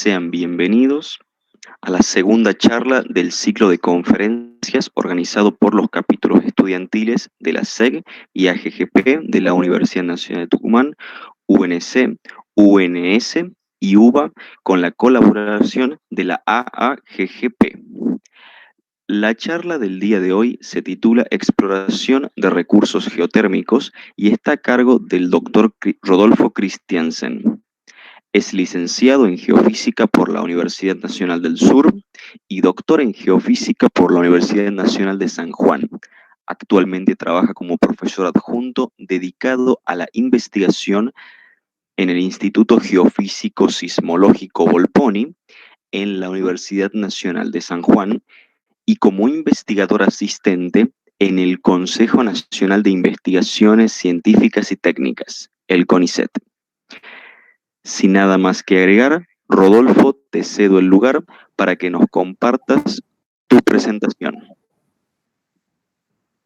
Sean bienvenidos a la segunda charla del ciclo de conferencias organizado por los capítulos estudiantiles de la SEG y AGGP de la Universidad Nacional de Tucumán, UNC, UNS y UBA, con la colaboración de la AAGGP. La charla del día de hoy se titula Exploración de recursos geotérmicos y está a cargo del doctor Rodolfo Christiansen. Es licenciado en Geofísica por la Universidad Nacional del Sur y doctor en Geofísica por la Universidad Nacional de San Juan. Actualmente trabaja como profesor adjunto dedicado a la investigación en el Instituto Geofísico Sismológico Volponi en la Universidad Nacional de San Juan y como investigador asistente en el Consejo Nacional de Investigaciones Científicas y Técnicas, el CONICET. Sin nada más que agregar, Rodolfo, te cedo el lugar para que nos compartas tu presentación.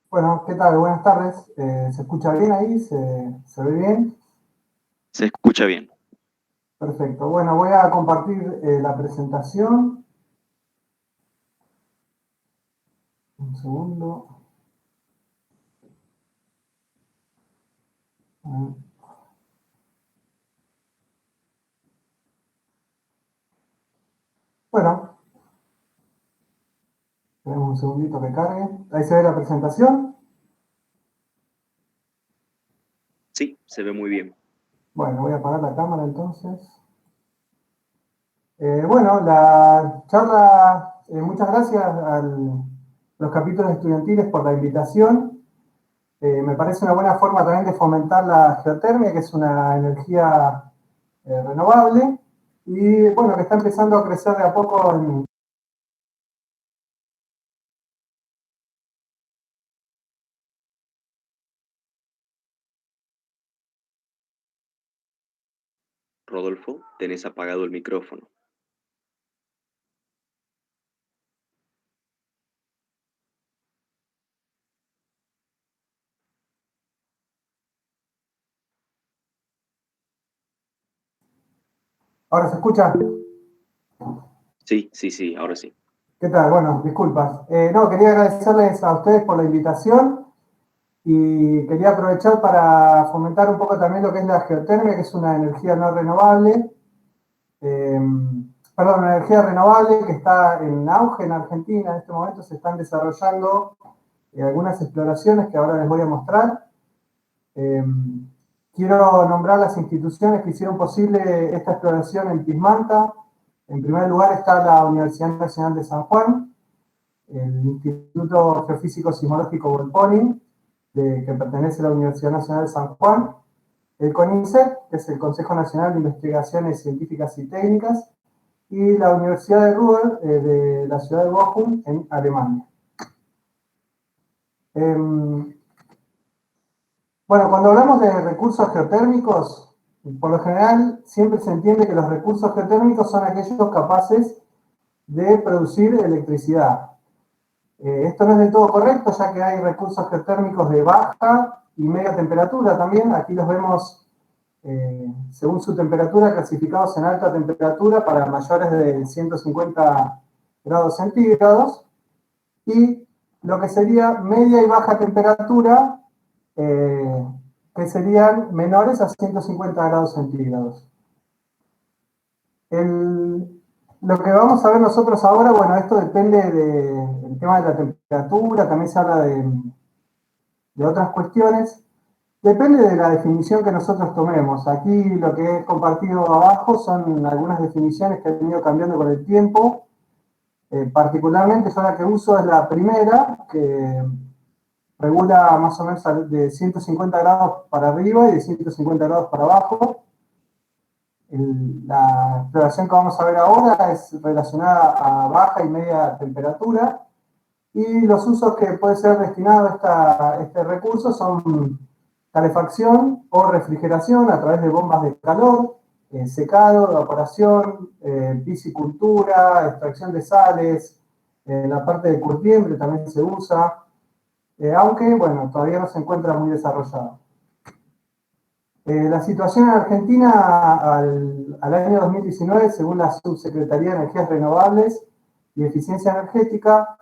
Bueno, ¿qué tal? Buenas tardes. ¿Se escucha bien ahí? ¿Se ve bien? Se escucha bien. Perfecto. Bueno, voy a compartir la presentación. Un segundo. Bueno, tenemos un segundito que cargue. Ahí se ve la presentación. Sí, se ve muy bien. Bueno, voy a apagar la cámara entonces. Bueno, la charla, muchas gracias a los capítulos estudiantiles por la invitación. Me parece una buena forma también de fomentar la geotermia, que es una energía renovable, y bueno, que está empezando a crecer de a poco en... Rodolfo, tenés apagado el micrófono. ¿Ahora se escucha? Sí, ahora sí. ¿Qué tal? Bueno, disculpas. No, quería agradecerles a ustedes por la invitación y quería aprovechar para fomentar un poco también lo que es la geotermia, que es una energía no renovable, una energía renovable que está en auge en Argentina. En este momento se están desarrollando algunas exploraciones que ahora les voy a mostrar. Quiero nombrar las instituciones que hicieron posible esta exploración en Pismanta. En primer lugar está la Universidad Nacional de San Juan, el Instituto Geofísico Sismológico Volponi, que pertenece a la Universidad Nacional de San Juan, el CONICET, que es el Consejo Nacional de Investigaciones Científicas y Técnicas, y la Universidad de Ruhr, de la ciudad de Bochum, en Alemania. Bueno, cuando hablamos de recursos geotérmicos, por lo general siempre se entiende que los recursos geotérmicos son aquellos capaces de producir electricidad. Esto no es del todo correcto, ya que hay recursos geotérmicos de baja y media temperatura también. Aquí los vemos según su temperatura, clasificados en alta temperatura para mayores de 150 grados centígrados. Y lo que sería media y baja temperatura, que serían menores a 150 grados centígrados. Lo que vamos a ver nosotros ahora, bueno, esto depende del tema de la temperatura, también se habla de otras cuestiones. Depende de la definición que nosotros tomemos. Aquí lo que he compartido abajo son algunas definiciones que han ido cambiando con el tiempo. Particularmente yo la que uso es la primera, que regula más o menos de 150 grados para arriba y de 150 grados para abajo. La exploración que vamos a ver ahora es relacionada a baja y media temperatura, y los usos que puede ser destinado a este recurso son calefacción o refrigeración a través de bombas de calor, secado, evaporación, piscicultura, extracción de sales, la parte de curtiembre también se usa, aunque, bueno, todavía no se encuentra muy desarrollado. La situación en Argentina al año 2019, según la Subsecretaría de Energías Renovables y Eficiencia Energética,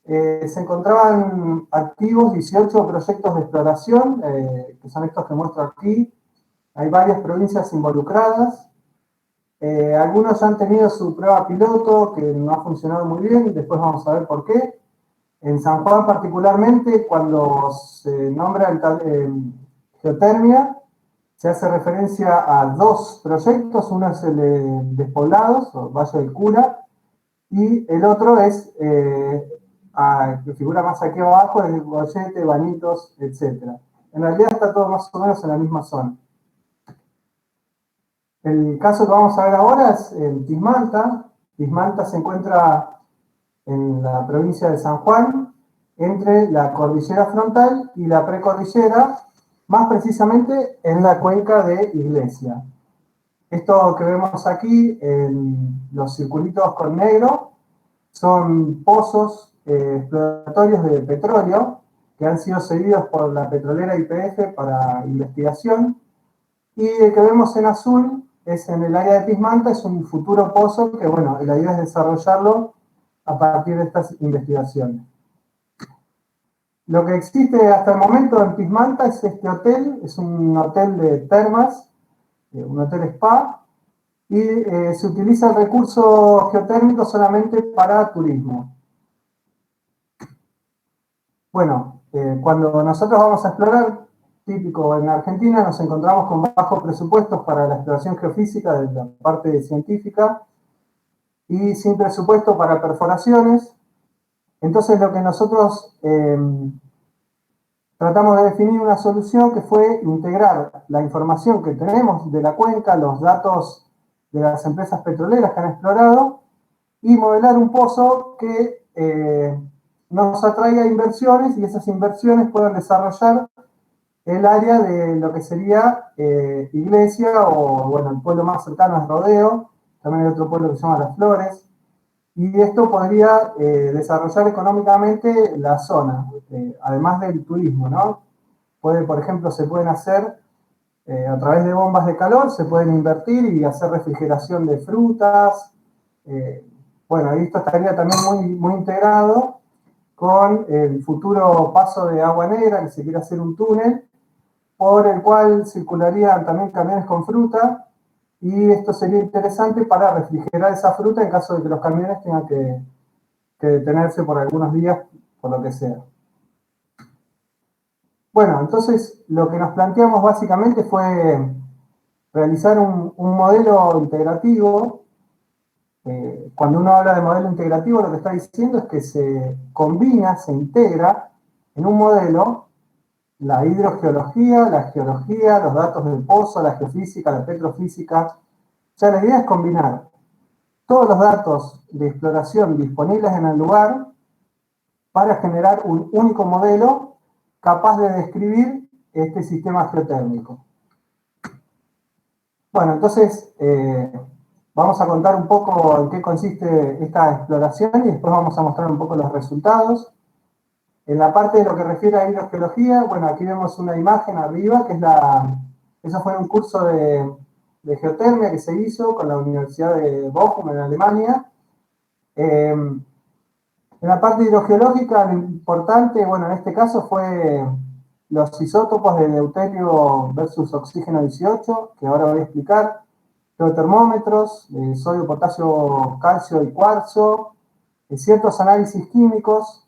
se encontraban activos 18 proyectos de exploración, que son estos que muestro aquí. Hay varias provincias involucradas. Algunos ya han tenido su prueba piloto, que no ha funcionado muy bien, y después vamos a ver por qué. En San Juan particularmente, cuando se nombra geotermia, se hace referencia a dos proyectos. Uno es el de Despoblados, o Valle del Cura, y el otro es, que figura más aquí abajo, es Goyete, Banitos, etc. En realidad está todo más o menos en la misma zona. El caso que vamos a ver ahora es en Tismanta. Tismanta se encuentra en la provincia de San Juan, entre la cordillera frontal y la precordillera, más precisamente en la cuenca de Iglesia. Esto que vemos aquí, en los circulitos con negro, son pozos exploratorios de petróleo que han sido cedidos por la petrolera YPF para investigación. Y el que vemos en azul es en el área de Tismanta, es un futuro pozo que, bueno, la idea es desarrollarlo a partir de estas investigaciones. Lo que existe hasta el momento en Tismanta es este hotel, es un hotel de termas, un hotel spa, y se utiliza el recurso geotérmico solamente para turismo. Bueno, cuando nosotros vamos a explorar, típico en Argentina, nos encontramos con bajos presupuestos para la exploración geofísica de la parte científica y sin presupuesto para perforaciones. Entonces lo que nosotros tratamos de definir una solución que fue integrar la información que tenemos de la cuenca, los datos de las empresas petroleras que han explorado, y modelar un pozo que nos atraiga inversiones y esas inversiones puedan desarrollar el área de lo que sería Iglesia, o bueno, el pueblo más cercano es Rodeo, también hay otro pueblo que se llama Las Flores, y esto podría desarrollar económicamente la zona, además del turismo, ¿no? Por ejemplo, se pueden hacer a través de bombas de calor, se pueden invertir y hacer refrigeración de frutas. Bueno, y esto estaría también muy integrado con el futuro paso de Agua Negra, que se quiere hacer un túnel, por el cual circularían también camiones con fruta, y esto sería interesante para refrigerar esa fruta en caso de que los camiones tengan que detenerse por algunos días, por lo que sea. Bueno, entonces lo que nos planteamos básicamente fue realizar un modelo integrativo. Cuando uno habla de modelo integrativo, lo que está diciendo es que se combina, se integra en un modelo la hidrogeología, la geología, los datos del pozo, la geofísica, la petrofísica. O sea, la idea es combinar todos los datos de exploración disponibles en el lugar para generar un único modelo capaz de describir este sistema geotérmico. Bueno, entonces vamos a contar un poco en qué consiste esta exploración y después vamos a mostrar un poco los resultados. En la parte de lo que refiere a hidrogeología, bueno, aquí vemos una imagen arriba, que es eso fue un curso de geotermia que se hizo con la Universidad de Bochum en Alemania. En la parte hidrogeológica, lo importante, bueno, en este caso fue los isótopos de deuterio versus oxígeno 18, que ahora voy a explicar, geotermómetros, sodio, potasio, calcio y cuarzo, ciertos análisis químicos.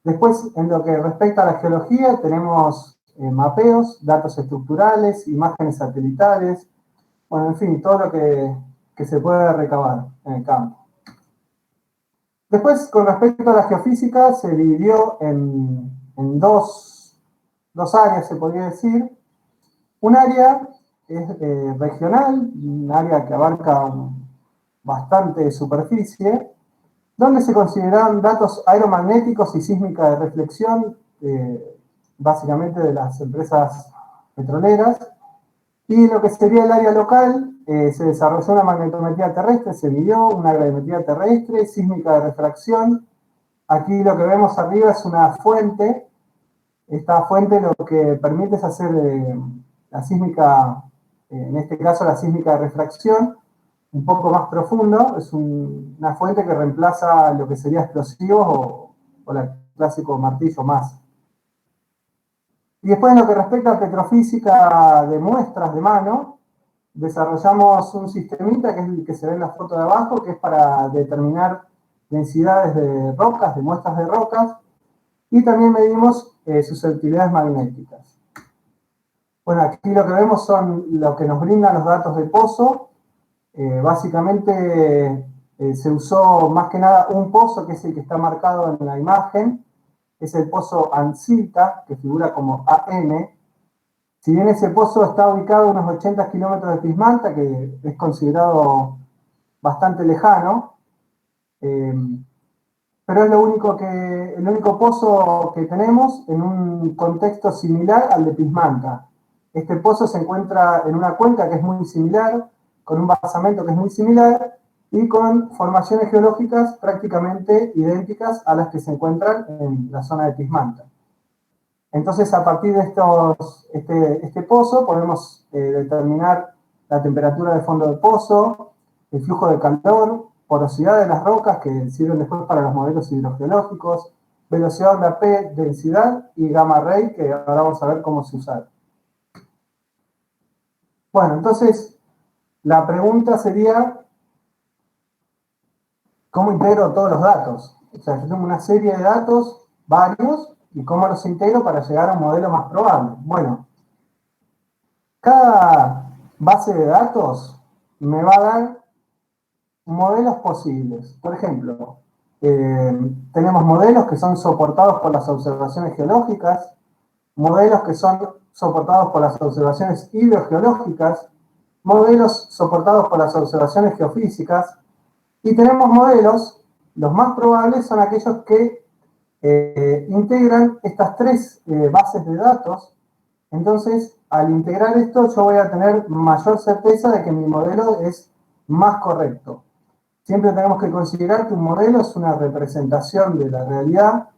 Después, en lo que respecta a la geología, tenemos mapeos, datos estructurales, imágenes satelitales, bueno, en fin, todo lo que se puede recabar en el campo. Después, con respecto a la geofísica, se dividió en dos áreas, se podría decir. Un área es regional, un área que abarca bastante superficie, donde se consideraron datos aeromagnéticos y sísmica de reflexión, básicamente de las empresas petroleras. Y lo que sería el área local, se desarrolló una magnetometría terrestre, se midió una gravimetría terrestre, sísmica de refracción. Aquí lo que vemos arriba es una fuente. Esta fuente lo que permite es hacer la sísmica, en este caso la sísmica de refracción, un poco más profundo, es una fuente que reemplaza lo que sería explosivos o el clásico martillo más. Y después en lo que respecta a petrofísica de muestras de mano, desarrollamos un sistemita que es el que se ve en la foto de abajo, que es para determinar densidades de rocas, de muestras de rocas, y también medimos susceptibilidades magnéticas. Bueno, aquí lo que vemos son lo que nos brindan los datos de pozo. Básicamente se usó más que nada un pozo, que es el que está marcado en la imagen, es el pozo Ancilta, que figura como AM. Si bien ese pozo está ubicado a unos 80 kilómetros de Pismanta, que es considerado bastante lejano, pero es el único pozo que tenemos en un contexto similar al de Pismanta. Este pozo se encuentra en una cuenca que es muy similar, con un basamento que es muy similar y con formaciones geológicas prácticamente idénticas a las que se encuentran en la zona de Pismanta. Entonces, a partir de este pozo podemos determinar la temperatura de fondo del pozo, el flujo de calor, porosidad de las rocas que sirven después para los modelos hidrogeológicos, velocidad onda P, densidad y gamma ray, que ahora vamos a ver cómo se usa. Bueno, entonces la pregunta sería, ¿cómo integro todos los datos? O sea, yo tengo una serie de datos, varios, y cómo los integro para llegar a un modelo más probable. Bueno, cada base de datos me va a dar modelos posibles. Por ejemplo, tenemos modelos que son soportados por las observaciones geológicas, modelos que son soportados por las observaciones hidrogeológicas, modelos soportados por las observaciones geofísicas, y tenemos modelos, los más probables son aquellos que integran estas tres bases de datos. Entonces, al integrar esto, yo voy a tener mayor certeza de que mi modelo es más correcto. Siempre tenemos que considerar que un modelo es una representación de la realidad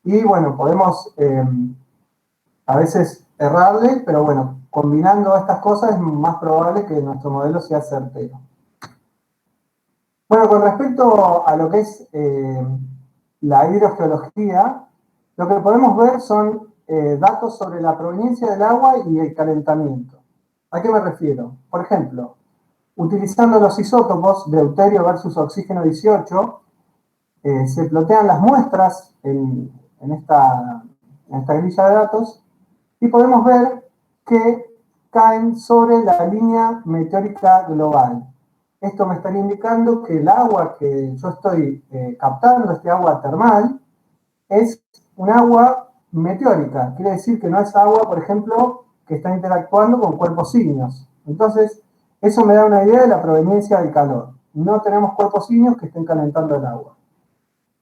y, bueno, podemos a veces errarle, pero bueno, combinando estas cosas es más probable que nuestro modelo sea certero. Bueno, con respecto a lo que es la hidrogeología, lo que podemos ver son datos sobre la proveniencia del agua y el calentamiento. ¿A qué me refiero? Por ejemplo, utilizando los isótopos deuterio versus oxígeno 18, se plotean las muestras en esta grilla de datos y podemos ver que caen sobre la línea meteórica global. Esto me estaría indicando que el agua que yo estoy captando, este agua termal, es un agua meteórica. Quiere decir que no es agua, por ejemplo, que está interactuando con cuerpos ígneos. Entonces, eso me da una idea de la proveniencia del calor. No tenemos cuerpos ígneos que estén calentando el agua.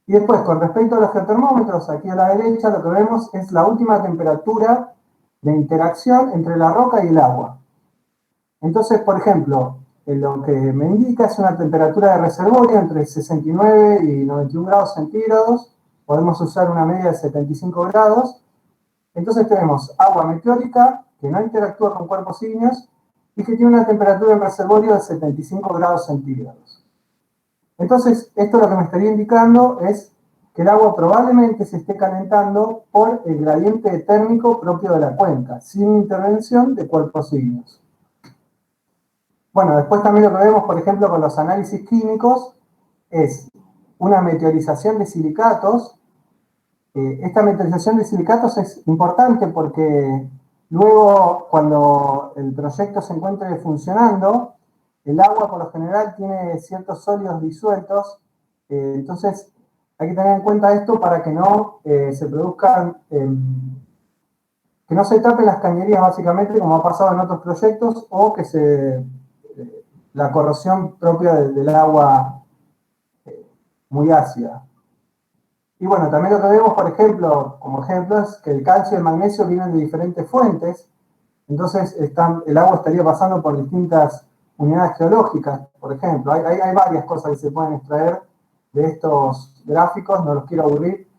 Y después, con respecto a los geotermómetros, aquí a la derecha lo que vemos es la última temperatura de interacción entre la roca y el agua. Entonces, por ejemplo, lo que me indica es una temperatura de reservorio entre 69 y 91 grados centígrados. Podemos usar una media de 75 grados. Entonces tenemos agua meteórica que no interactúa con cuerpos ígneos y que tiene una temperatura en reservorio de 75 grados centígrados. Entonces, esto lo que me estaría indicando es que el agua probablemente se esté calentando por el gradiente térmico propio de la cuenca, sin intervención de cuerpos ígneos. Bueno, después también lo que vemos, por ejemplo, con los análisis químicos, es una meteorización de silicatos. Esta meteorización de silicatos es importante porque luego, cuando el proyecto se encuentre funcionando, el agua por lo general tiene ciertos sólidos disueltos, entonces hay que tener en cuenta esto para que no se produzcan, que no se tapen las cañerías básicamente, como ha pasado en otros proyectos, o que la corrosión propia del agua muy ácida. Y bueno, también lo que vemos, por ejemplo, como ejemplo, es que el calcio y el magnesio vienen de diferentes fuentes, entonces el agua estaría pasando por distintas unidades geológicas, por ejemplo. Hay varias cosas que se pueden extraer de estos gráficos, no los quiero aburrir.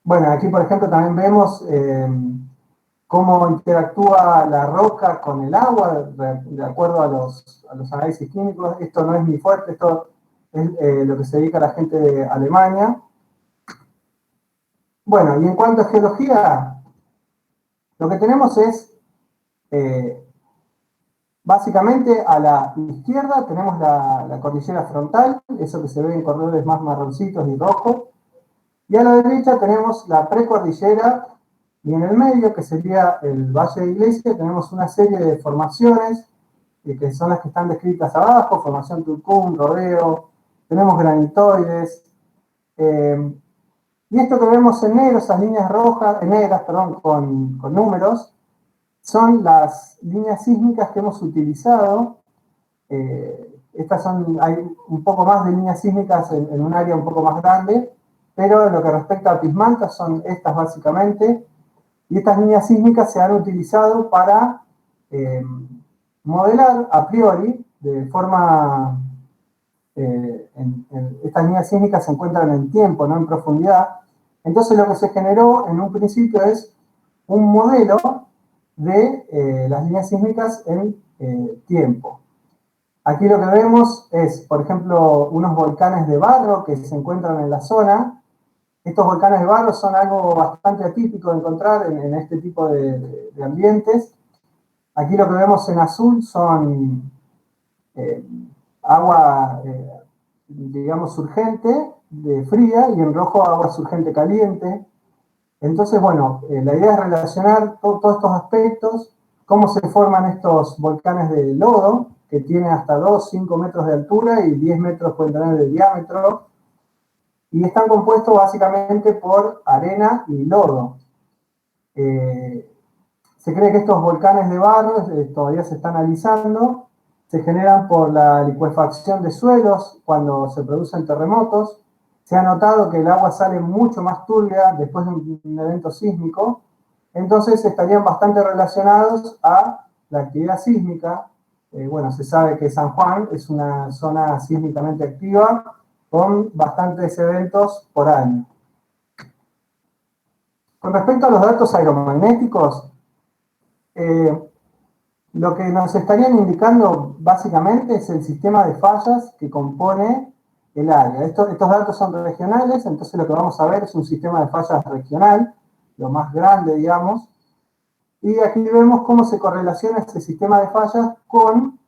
Bueno, aquí, por ejemplo, también vemos cómo interactúa la roca con el agua, de acuerdo a los análisis químicos. Esto no es mi fuerte, esto es lo que se dedica a la gente de Alemania. Bueno, y en cuanto a geología, lo que tenemos es, básicamente a la izquierda tenemos la cordillera frontal, eso que se ve en colores más marroncitos y rojos, y a la derecha tenemos la precordillera, y en el medio, que sería el Valle de Iglesia, tenemos una serie de formaciones, que son las que están descritas abajo: formación Tulcum, Rodeo, tenemos granitoides, y esto que vemos en negro, esas líneas rojas, negras, perdón, con números, son las líneas sísmicas que hemos utilizado. Estas hay un poco más de líneas sísmicas en un área un poco más grande, pero en lo que respecta a Pismanta son estas básicamente, y estas líneas sísmicas se han utilizado para modelar a priori, de forma, estas líneas sísmicas se encuentran en tiempo, no en profundidad. Entonces lo que se generó en un principio es un modelo de las líneas sísmicas en tiempo. Aquí lo que vemos es, por ejemplo, unos volcanes de barro que se encuentran en la zona. Estos volcanes de barro son algo bastante atípico de encontrar en este tipo de ambientes. Aquí lo que vemos en azul son agua, digamos, surgente, fría, y en rojo agua surgente caliente. Entonces, bueno, la idea es relacionar todos estos aspectos, cómo se forman estos volcanes de lodo, que tienen hasta 2, 5 metros de altura y 10 metros pueden tener de diámetro, y están compuestos básicamente por arena y lodo. Se cree que estos volcanes de barro, todavía se está analizando, se generan por la licuefacción de suelos cuando se producen terremotos. Se ha notado que el agua sale mucho más turbia después de un evento sísmico, entonces estarían bastante relacionados a la actividad sísmica. Bueno, se sabe que San Juan es una zona sísmicamente activa, con bastantes eventos por año. Con respecto a los datos aeromagnéticos, lo que nos estarían indicando básicamente es el sistema de fallas que compone el área. Estos datos son regionales, entonces lo que vamos a ver es un sistema de fallas regional, lo más grande, digamos, y aquí vemos cómo se correlaciona este sistema de fallas con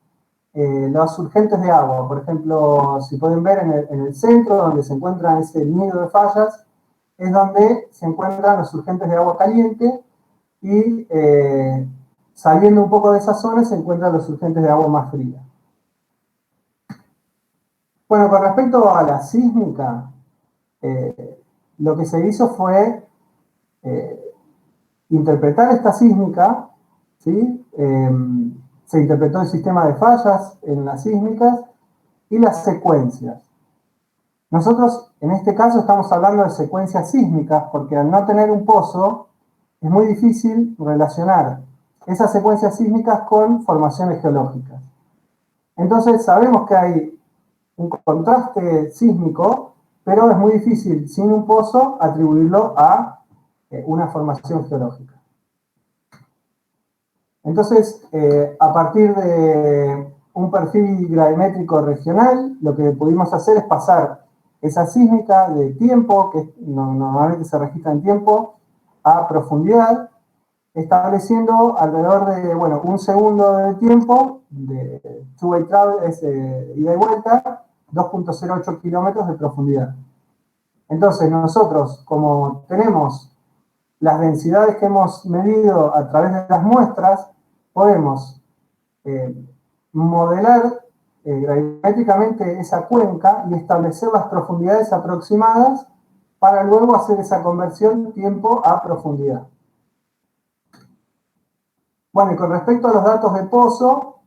los surgentes de agua. Por ejemplo, si pueden ver en el centro, donde se encuentra ese nido de fallas, es donde se encuentran los surgentes de agua caliente, y saliendo un poco de esa zona se encuentran los surgentes de agua más fría. Bueno, con respecto a la sísmica, lo que se hizo fue interpretar esta sísmica, ¿sí? Se interpretó el sistema de fallas en las sísmicas y las secuencias. Nosotros, en este caso, estamos hablando de secuencias sísmicas, porque al no tener un pozo, es muy difícil relacionar esas secuencias sísmicas con formaciones geológicas. Entonces, sabemos que hay un contraste sísmico, pero es muy difícil, sin un pozo, atribuirlo a una formación geológica. Entonces, a partir de un perfil gravimétrico regional, lo que pudimos hacer es pasar esa sísmica de tiempo, que normalmente se registra en tiempo, a profundidad, estableciendo alrededor de, bueno, un segundo de tiempo, de two-way travel, es ida y vuelta, 2.08 kilómetros de profundidad. Entonces nosotros, como tenemos las densidades que hemos medido a través de las muestras, podemos modelar gravimétricamente esa cuenca y establecer las profundidades aproximadas para luego hacer esa conversión tiempo a profundidad. Bueno, y con respecto a los datos de pozo,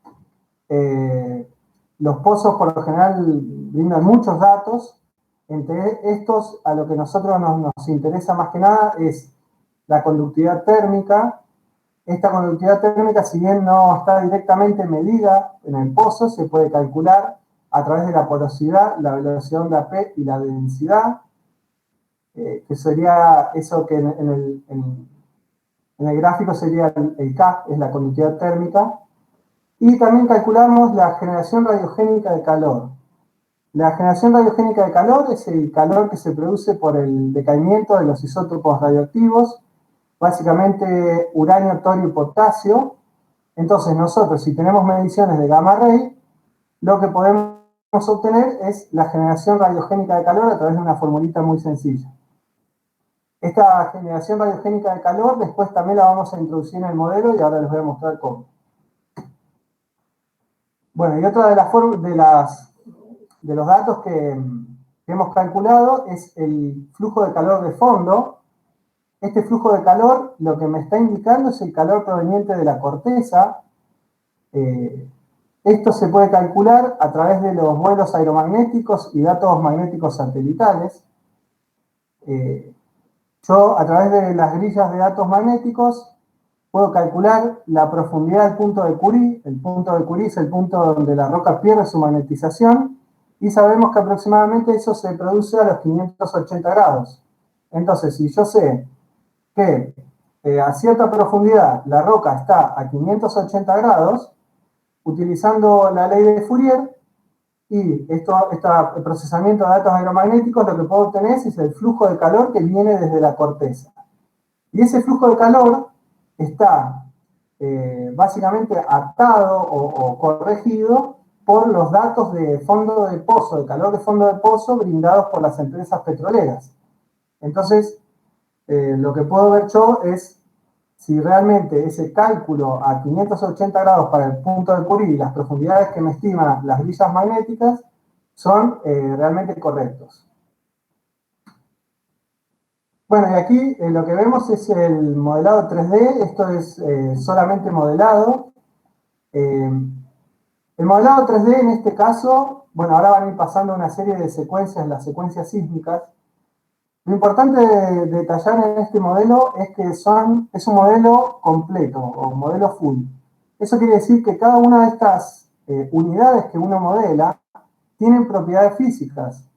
los pozos por lo general brindan muchos datos. Entre estos, a lo que a nosotros nos interesa más que nada es la conductividad térmica. Esta conductividad térmica, si bien no está directamente medida en el pozo, se puede calcular a través de la porosidad, la velocidad onda P y la densidad, que sería eso que en En el gráfico sería el K, es la conductividad térmica. Y también calculamos la generación radiogénica de calor. La generación radiogénica de calor es el calor que se produce por el decaimiento de los isótopos radioactivos, básicamente uranio, torio y potasio. Entonces nosotros, si tenemos mediciones de gamma ray, lo que podemos obtener es la generación radiogénica de calor a través de una formulita muy sencilla. Esta generación radiogénica de calor después también la vamos a introducir en el modelo y ahora les voy a mostrar cómo. Bueno, y otra de los datos que hemos calculado es el flujo de calor de fondo. Este flujo de calor lo que me está indicando es el calor proveniente de la corteza. Esto se puede calcular a través de los vuelos aeromagnéticos y datos magnéticos satelitales. Yo, a través de las grillas de datos magnéticos, puedo calcular la profundidad del punto de Curie. El punto de Curie es el punto donde la roca pierde su magnetización, y sabemos que aproximadamente eso se produce a los 580 grados. Entonces, si yo sé que a cierta profundidad la roca está a 580 grados, utilizando la ley de Fourier y este procesamiento de datos aeromagnéticos, lo que puedo obtener es el flujo de calor que viene desde la corteza. Y ese flujo de calor está básicamente atado o corregido por los datos de fondo de pozo, de calor de fondo de pozo, brindados por las empresas petroleras. Entonces, lo que puedo ver yo es si realmente ese cálculo a 580 grados para el punto de Curie y las profundidades que me estiman las grillas magnéticas son realmente correctos. Bueno, y aquí lo que vemos es el modelado 3D. Esto es solamente modelado. El modelado 3D en este caso, bueno, ahora van a ir pasando una serie de secuencias, las secuencias sísmicas. Lo importante de detallar en este modelo es que es un modelo completo o modelo full. Eso quiere decir que cada una de estas unidades que uno modela tienen propiedades físicas.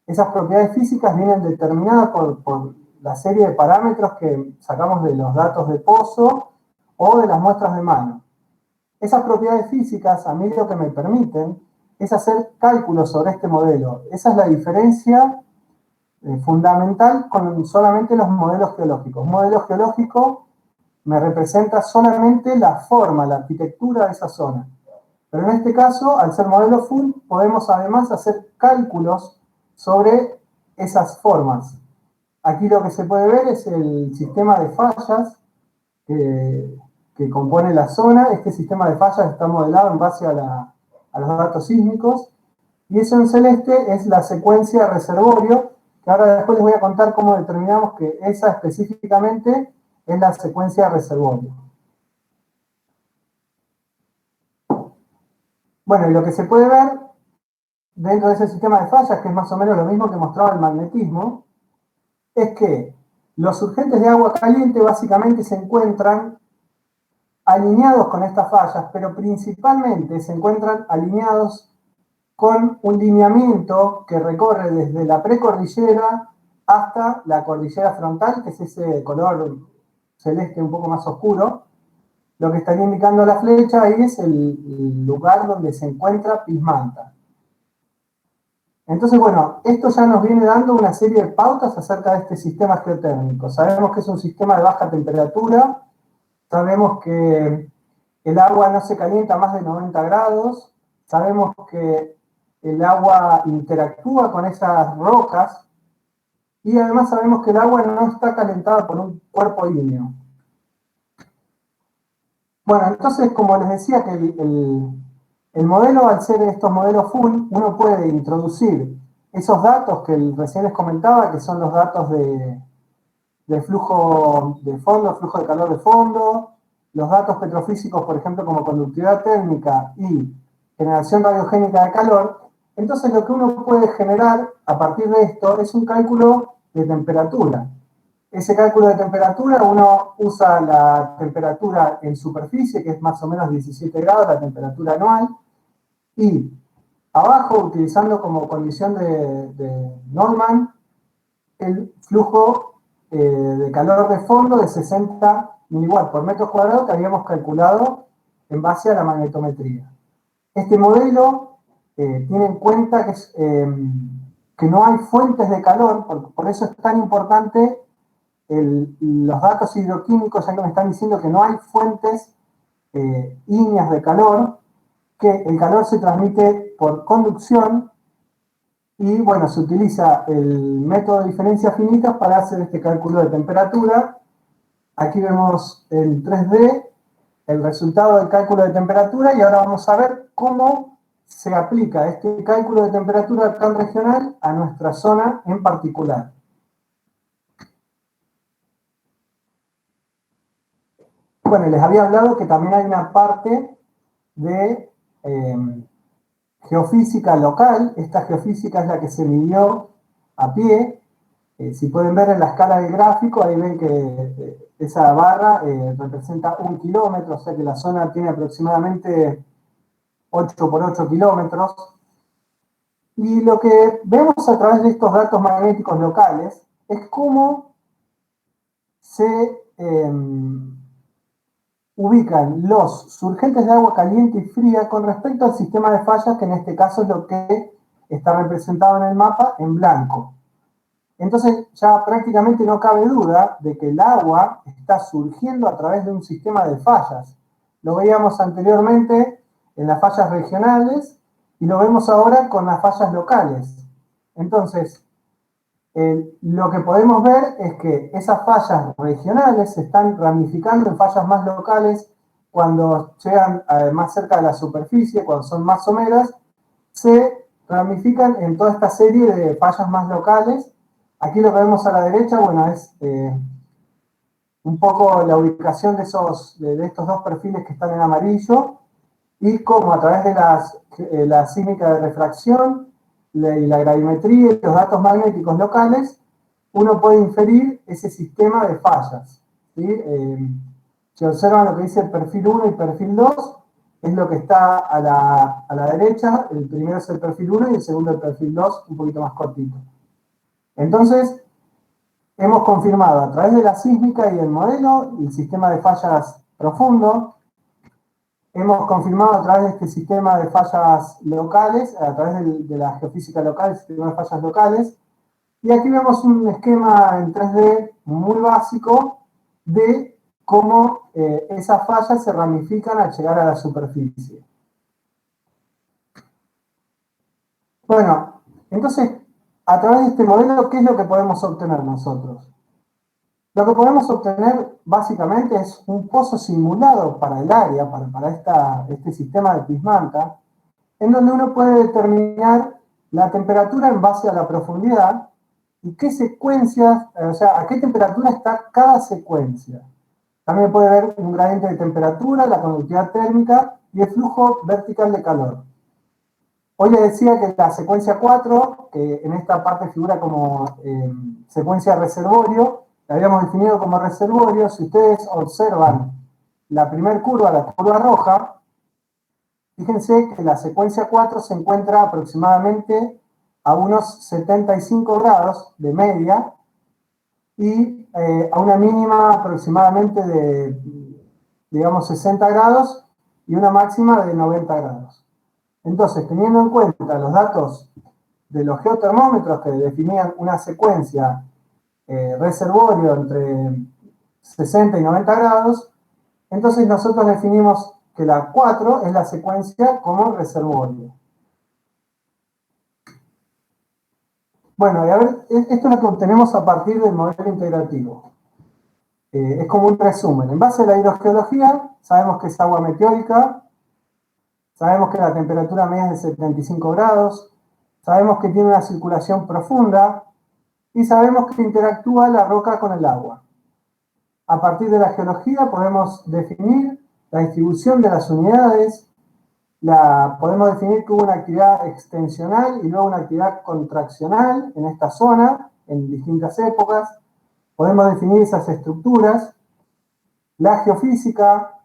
Esas propiedades físicas vienen determinadas por la serie de parámetros que sacamos de los datos de pozo o de las muestras de mano. Esas propiedades físicas a mí lo que me permiten es hacer cálculos sobre este modelo. Esa es la diferencia fundamental con solamente los modelos geológicos. Un modelo geológico me representa solamente la forma, la arquitectura de esa zona. Pero en este caso, al ser modelo full, podemos además hacer cálculos sobre esas formas. Aquí lo que se puede ver es el sistema de fallas que compone la zona. Este sistema de fallas está modelado en base a los datos sísmicos. Y eso en celeste es la secuencia reservorio, que ahora después les voy a contar cómo determinamos que esa específicamente es la secuencia reservorio. Bueno, y lo que se puede ver dentro de ese sistema de fallas, que es más o menos lo mismo que mostraba el magnetismo, es que los surgentes de agua caliente básicamente se encuentran alineados con estas fallas, pero principalmente se encuentran alineados con un lineamiento que recorre desde la precordillera hasta la cordillera frontal, que es ese color celeste un poco más oscuro. Lo que estaría indicando la flecha ahí es el lugar donde se encuentra Pismanta. Entonces, bueno, esto ya nos viene dando una serie de pautas acerca de este sistema geotérmico. Sabemos que es un sistema de baja temperatura, sabemos que el agua no se calienta a más de 90 grados, sabemos que el agua interactúa con esas rocas, y además sabemos que el agua no está calentada por un cuerpo ígneo. Bueno, entonces, como les decía, que el modelo, al ser estos modelos full, uno puede introducir esos datos que recién les comentaba, que son los datos de flujo de fondo, flujo de calor de fondo, los datos petrofísicos, por ejemplo, como conductividad térmica y generación radiogénica de calor. Entonces lo que uno puede generar a partir de esto es un cálculo de temperatura. Ese cálculo de temperatura, uno usa la temperatura en superficie, que es más o menos 17 grados, la temperatura anual, y abajo, utilizando como condición de Norman, el flujo de calor de fondo de 60 miliwatt por metro cuadrado que habíamos calculado en base a la magnetometría. Este modelo tiene en cuenta que no hay fuentes de calor, por eso es tan importante los datos hidroquímicos, ya que me están diciendo que no hay fuentes ígneas de calor, que el calor se transmite por conducción y bueno, se utiliza el método de diferencias finitas para hacer este cálculo de temperatura. Aquí vemos en 3D el resultado del cálculo de temperatura y ahora vamos a ver cómo se aplica este cálculo de temperatura tan regional a nuestra zona en particular. Bueno, les había hablado que también hay una parte de geofísica local. Esta geofísica es la que se midió a pie. Si pueden ver en la escala del gráfico, ahí ven que esa barra representa 1 kilómetro, o sea que la zona tiene aproximadamente 8 por 8 kilómetros. Y lo que vemos a través de estos datos magnéticos locales es cómo se ubican los surgentes de agua caliente y fría con respecto al sistema de fallas, que en este caso es lo que está representado en el mapa en blanco. Entonces ya prácticamente no cabe duda de que el agua está surgiendo a través de un sistema de fallas. Lo veíamos anteriormente en las fallas regionales y lo vemos ahora con las fallas locales. Entonces, lo que podemos ver es que esas fallas regionales se están ramificando en fallas más locales cuando llegan más cerca de la superficie, cuando son más someras, se ramifican en toda esta serie de fallas más locales. Aquí lo que vemos a la derecha, bueno, es un poco la ubicación de estos dos perfiles que están en amarillo y cómo a través de la sísmica de refracción y la gravimetría y los datos magnéticos locales, uno puede inferir ese sistema de fallas. ¿Sí? Si observan lo que dice el perfil 1 y perfil 2, es lo que está a la derecha. El primero es el perfil 1 y el segundo el perfil 2, un poquito más cortito. Entonces, hemos confirmado a través de la sísmica y el modelo el sistema de fallas profundo. Hemos confirmado a través de este sistema de fallas locales, a través de la geofísica local, el sistema de fallas locales. Y aquí vemos un esquema en 3D muy básico de cómo esas fallas se ramifican al llegar a la superficie. Bueno, entonces, a través de este modelo, ¿qué es lo que podemos obtener nosotros? Lo que podemos obtener básicamente es un pozo simulado para el área, para este sistema de Pismanta, en donde uno puede determinar la temperatura en base a la profundidad y qué secuencias, o sea, a qué temperatura está cada secuencia. También puede ver un gradiente de temperatura, la conductividad térmica y el flujo vertical de calor. Hoy les decía que la secuencia 4, que en esta parte figura como secuencia reservorio, la habíamos definido como reservorio. Si ustedes observan la primera curva, la curva roja, fíjense que la secuencia 4 se encuentra aproximadamente a unos 75 grados de media y a una mínima aproximadamente de, digamos, 60 grados y una máxima de 90 grados. Entonces, teniendo en cuenta los datos de los geotermómetros que definían una secuencia reservorio entre 60 y 90 grados, entonces nosotros definimos que la 4 es la secuencia como reservorio. Bueno, y a ver, esto es lo que obtenemos a partir del modelo integrativo. Es como un resumen. En base a la hidrogeología, sabemos que es agua meteórica, sabemos que la temperatura media es de 75 grados, sabemos que tiene una circulación profunda y sabemos que interactúa la roca con el agua. A partir de la geología podemos definir la distribución de las unidades, podemos definir que hubo una actividad extensional y luego una actividad contraccional en esta zona, en distintas épocas. Podemos definir esas estructuras. La geofísica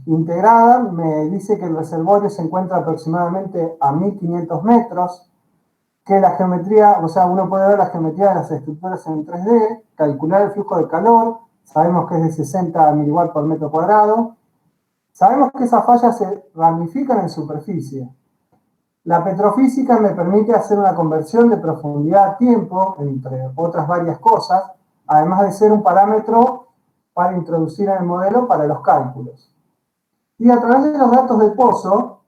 integrada me dice que el reservorio se encuentra aproximadamente a 1500 metros, que la geometría, o sea, uno puede ver la geometría de las estructuras en 3D, calcular el flujo de calor, sabemos que es de 60 miliwatts por metro cuadrado. Sabemos que esas fallas se ramifican en superficie. La petrofísica me permite hacer una conversión de profundidad a tiempo, entre otras varias cosas, además de ser un parámetro para introducir en el modelo para los cálculos. Y a través de los datos del pozo,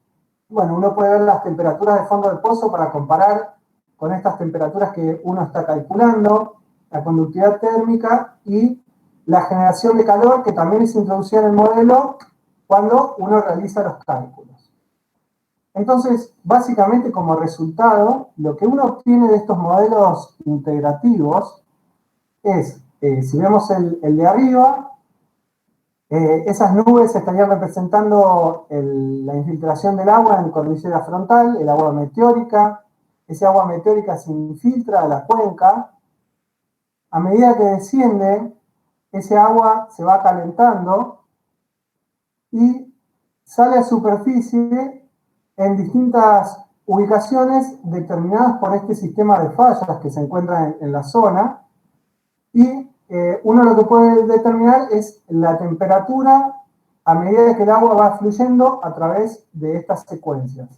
bueno, uno puede ver las temperaturas de fondo del pozo para comparar con estas temperaturas que uno está calculando, la conductividad térmica y la generación de calor que también es introducida en el modelo cuando uno realiza los cálculos. Entonces, básicamente como resultado, lo que uno obtiene de estos modelos integrativos es, si vemos el de arriba, esas nubes estarían representando la infiltración del agua en cordillera frontal, el agua meteórica. Ese agua meteórica se infiltra a la cuenca. A medida que desciende, ese agua se va calentando y sale a superficie en distintas ubicaciones determinadas por este sistema de fallas que se encuentra en la zona. Y uno lo que puede determinar es la temperatura a medida que el agua va fluyendo a través de estas secuencias.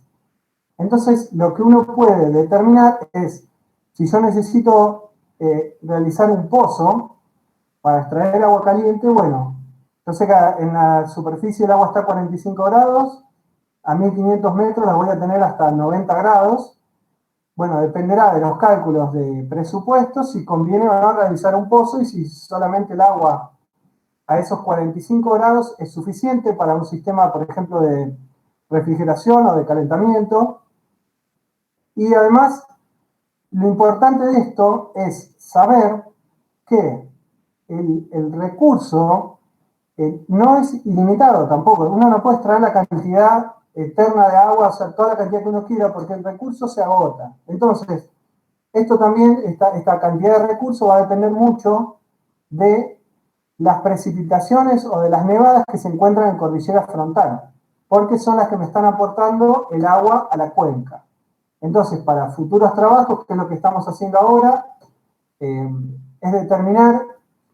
Entonces, lo que uno puede determinar es, si yo necesito realizar un pozo para extraer agua caliente, bueno, yo sé que en la superficie el agua está a 45 grados, a 1500 metros la voy a tener hasta 90 grados. Bueno, dependerá de los cálculos de presupuesto, si conviene o no realizar un pozo y si solamente el agua a esos 45 grados es suficiente para un sistema, por ejemplo, de refrigeración o de calentamiento. Y además, lo importante de esto es saber que el recurso no es ilimitado tampoco. Uno no puede extraer la cantidad eterna de agua, o sea, toda la cantidad que uno quiera, porque el recurso se agota. Entonces, esto también, esta cantidad de recursos va a depender mucho de las precipitaciones o de las nevadas que se encuentran en cordillera frontal, porque son las que me están aportando el agua a la cuenca. Entonces, para futuros trabajos, que es lo que estamos haciendo ahora, es determinar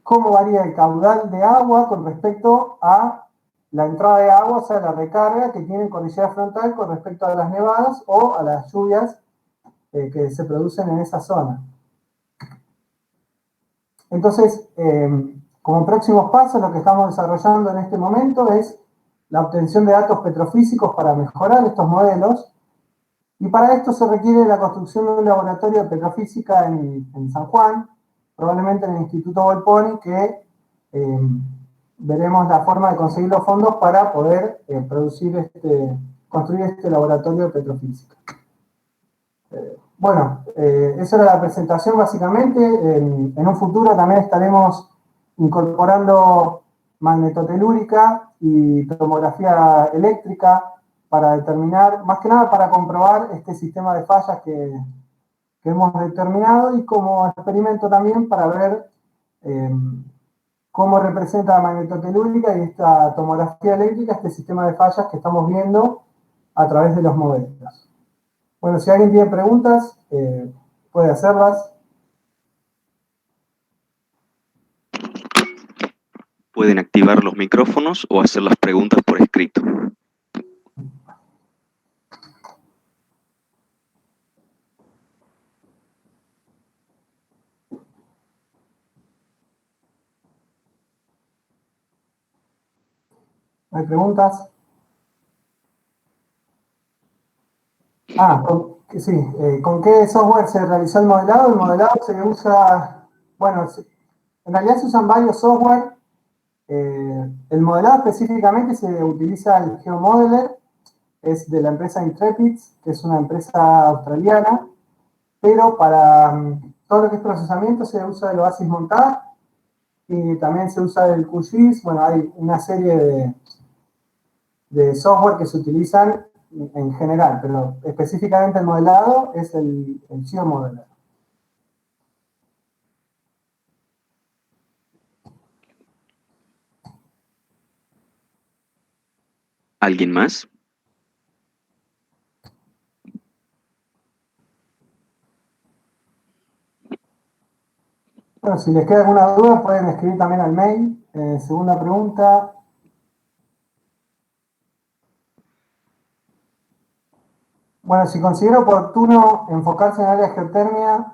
cómo varía el caudal de agua con respecto a la entrada de agua, o sea, la recarga que tiene en cordillera frontal con respecto a las nevadas o a las lluvias que se producen en esa zona. Entonces, como próximos pasos, lo que estamos desarrollando en este momento es la obtención de datos petrofísicos para mejorar estos modelos, y para esto se requiere la construcción de un laboratorio de petrofísica en San Juan, probablemente en el Instituto Volponi, que veremos la forma de conseguir los fondos para poder construir este laboratorio de petrofísica. Bueno, esa era la presentación básicamente. En un futuro también estaremos incorporando magnetotelúrica y tomografía eléctrica para determinar, más que nada para comprobar este sistema de fallas que hemos determinado, y como experimento también para ver cómo representa la magnetotelúrica y esta tomografía eléctrica este sistema de fallas que estamos viendo a través de los modelos. Bueno, si alguien tiene preguntas, puede hacerlas. Pueden activar los micrófonos o hacer las preguntas por escrito. ¿Hay preguntas? Sí, ¿con qué software se realizó el modelado? El modelado se usa, bueno, en realidad se usan varios software. El modelado específicamente se utiliza el GeoModeler, es de la empresa Intrepid, que es una empresa australiana, pero para todo lo que es procesamiento se usa el Oasis Montage y también se usa el QGIS. Bueno, hay una serie de software que se utilizan en general, pero específicamente el modelado es el GeoModeler. ¿Alguien más? Bueno, si les queda alguna duda pueden escribir también al mail. Segunda pregunta. Bueno, si considero oportuno enfocarse en área de geotermia,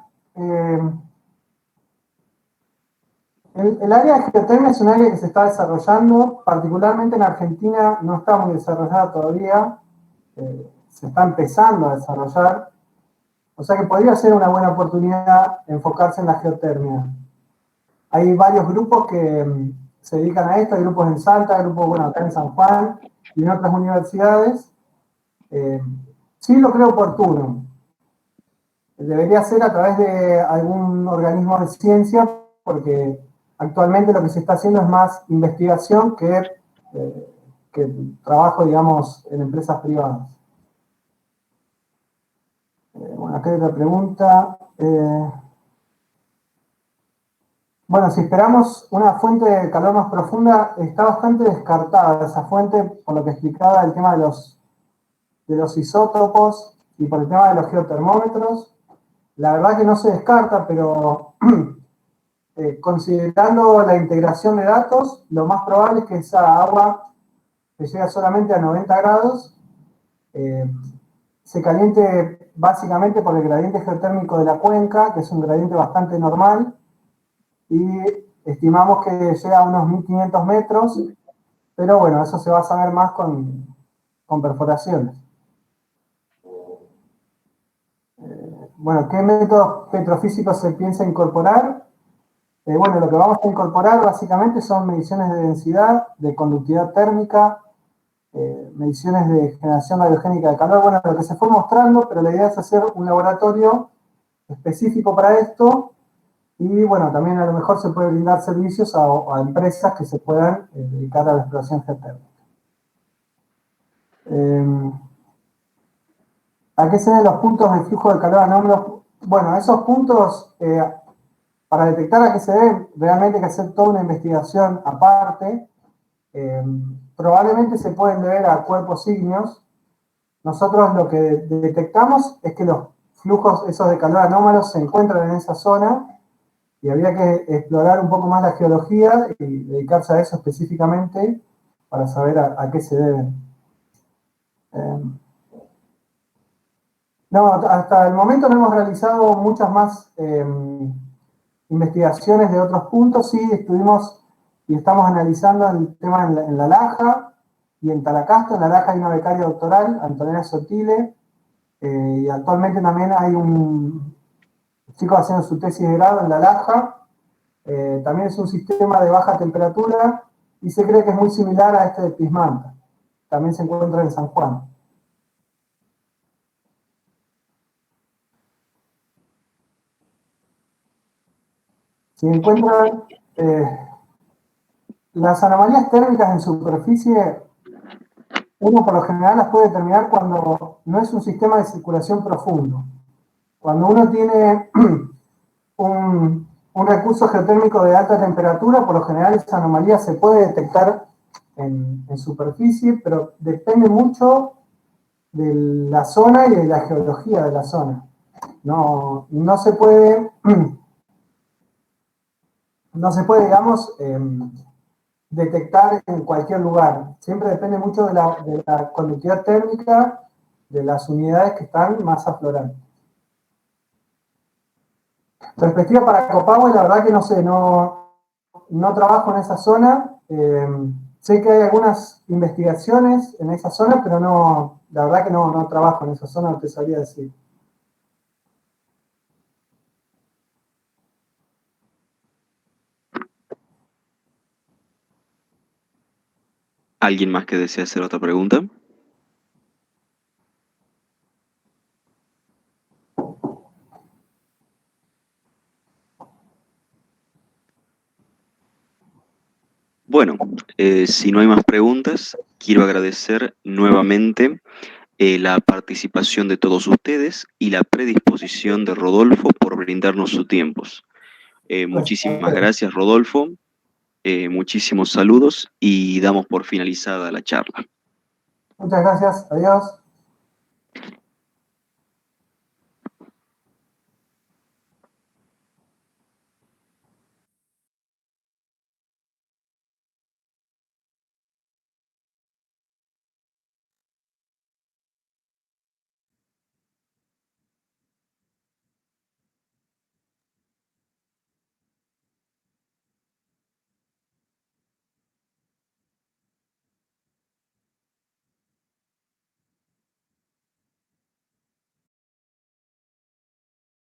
el área de geotermia es un área que se está desarrollando, particularmente en Argentina no está muy desarrollada todavía, se está empezando a desarrollar, o sea que podría ser una buena oportunidad enfocarse en la geotermia. Hay varios grupos que se dedican a esto, hay grupos en Salta, grupos, bueno, acá en San Juan y en otras universidades. Sí lo creo oportuno. Debería ser a través de algún organismo de ciencia, porque actualmente lo que se está haciendo es más investigación que trabajo, digamos, en empresas privadas. Bueno, acá hay otra pregunta. Bueno, si esperamos una fuente de calor más profunda, está bastante descartada esa fuente, por lo que explicaba el tema de los isótopos y por el tema de los geotermómetros. La verdad que no se descarta, pero considerando la integración de datos, lo más probable es que esa agua que llega solamente a 90 grados se caliente básicamente por el gradiente geotérmico de la cuenca, que es un gradiente bastante normal, y estimamos que llega a unos 1500 metros, pero bueno, eso se va a saber más con perforaciones. Bueno, ¿qué métodos petrofísicos se piensa incorporar? Bueno, lo que vamos a incorporar básicamente son mediciones de densidad, de conductividad térmica, mediciones de generación radiogénica de calor, bueno, lo que se fue mostrando, pero la idea es hacer un laboratorio específico para esto y bueno, también a lo mejor se puede brindar servicios a empresas que se puedan dedicar a la exploración geotérmica. ¿A qué se deben los puntos de flujo de calor anómalos? Bueno, esos puntos, para detectar a qué se deben, realmente hay que hacer toda una investigación aparte. Probablemente se pueden deber a cuerpos ígneos. Nosotros lo que detectamos es que los flujos esos de calor anómalos se encuentran en esa zona y habría que explorar un poco más la geología y dedicarse a eso específicamente para saber a qué se deben. No, hasta el momento no hemos realizado muchas más investigaciones de otros puntos. Sí, estuvimos y estamos analizando el tema en La Laja y en Talacasto. En La Laja hay una becaria doctoral, Antonella Sotile, y actualmente también hay un chico haciendo su tesis de grado en La Laja. También es un sistema de baja temperatura y se cree que es muy similar a este de Pismanta. También se encuentra en San Juan. Si encuentran las anomalías térmicas en superficie, uno por lo general las puede determinar cuando no es un sistema de circulación profundo. Cuando uno tiene un recurso geotérmico de alta temperatura, por lo general esa anomalía se puede detectar en superficie, pero depende mucho de la zona y de la geología de la zona. No se puede, digamos, detectar en cualquier lugar. Siempre depende mucho de la conductividad térmica de las unidades que están más aflorantes. Perspectiva para Copahue, la verdad que no sé, no trabajo en esa zona. Sé que hay algunas investigaciones en esa zona, pero la verdad que no trabajo en esa zona, no te sabría decir. ¿Alguien más que desea hacer otra pregunta? Bueno, si no hay más preguntas, quiero agradecer nuevamente la participación de todos ustedes y la predisposición de Rodolfo por brindarnos su tiempo. Muchísimas gracias, Rodolfo. Muchísimos saludos y damos por finalizada la charla. Muchas gracias. Adiós.